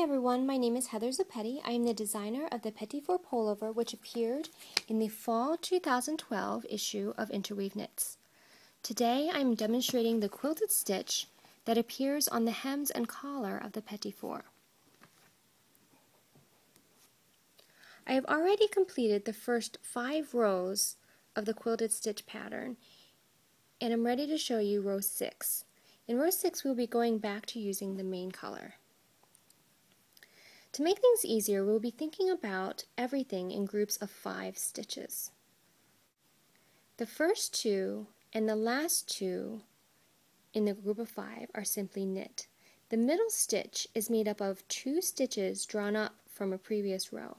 everyone, my name is Heather Zapetti. I am the designer of the Petit Four Pullover, which appeared in the fall 2012 issue of Interweave Knits. Today I am demonstrating the quilted stitch that appears on the hems and collar of the Petit Four. I have already completed the first 5 rows of the quilted stitch pattern, and I'm ready to show you row 6. In row 6 we'll be going back to using the main color. To make things easier, we'll be thinking about everything in groups of 5 stitches. The first 2 and the last 2 in the group of 5 are simply knit. The middle stitch is made up of 2 stitches drawn up from a previous row.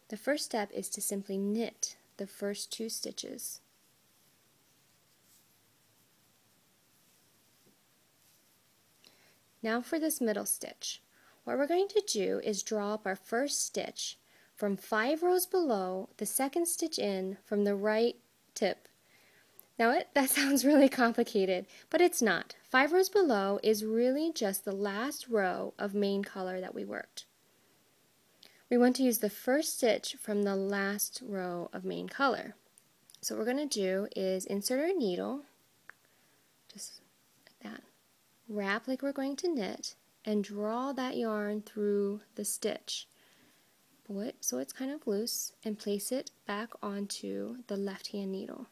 The first step is to simply knit the first 2 stitches. Now for this middle stitch. What we're going to do is draw up our first stitch from 5 rows below the second stitch in from the right tip. Now that sounds really complicated, but it's not. 5 rows below is really just the last row of main color that we worked. We want to use the first stitch from the last row of main color. So what we're going to do is insert our needle, just like that, wrap like we're going to knit, and draw that yarn through the stitch. Pull it so it's kind of loose and place it back onto the left hand needle.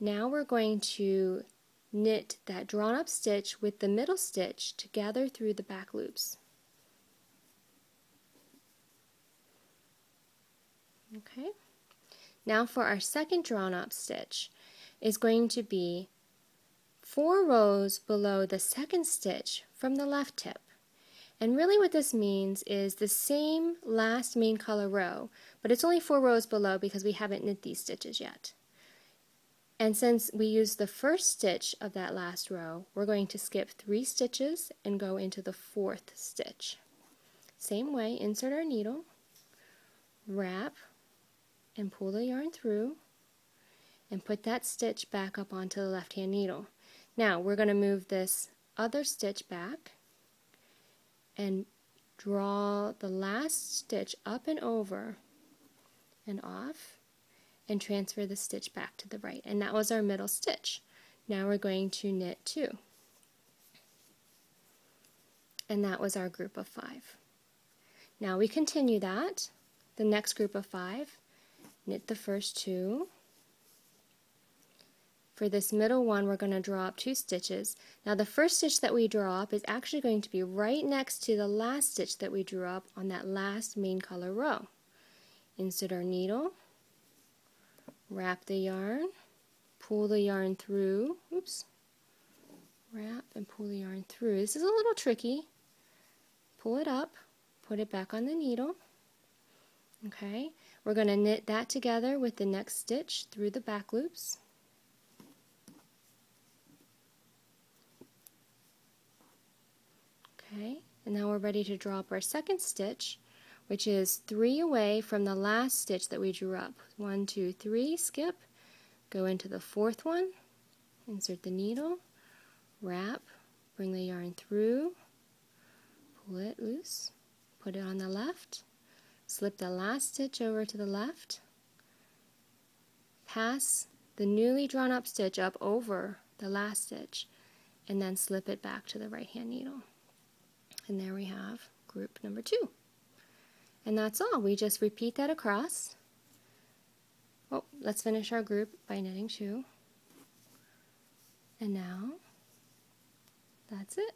Now we're going to knit that drawn up stitch with the middle stitch together through the back loops. Okay. Now for our second drawn up stitch is going to be 4 rows below the second stitch from the left tip. And really what this means is the same last main color row, but it's only 4 rows below because we haven't knit these stitches yet. And since we used the first stitch of that last row, we're going to skip 3 stitches and go into the 4th stitch. Same way, insert our needle, wrap, and pull the yarn through, and put that stitch back up onto the left hand needle. Now we're going to move this other stitch back and draw the last stitch up and over and off and transfer the stitch back to the right. And that was our middle stitch. Now we're going to knit 2. And that was our group of 5. Now we continue that. The next group of 5, knit the first 2. For this middle one, we're going to draw up 2 stitches. Now the first stitch that we draw up is actually going to be right next to the last stitch that we drew up on that last main color row. Insert our needle, wrap the yarn, pull the yarn through, wrap and pull the yarn through. This is a little tricky. Pull it up, put it back on the needle. Okay, we're going to knit that together with the next stitch through the back loops. Okay, and now we're ready to draw up our second stitch, which is 3 away from the last stitch that we drew up. 1, 2, 3, skip, go into the 4th one, insert the needle, wrap, bring the yarn through, pull it loose, put it on the left, slip the last stitch over to the left, pass the newly drawn up stitch up over the last stitch, and then slip it back to the right hand needle. And there we have group number 2. And that's all. We just repeat that across. Oh, let's finish our group by knitting 2. And now, that's it.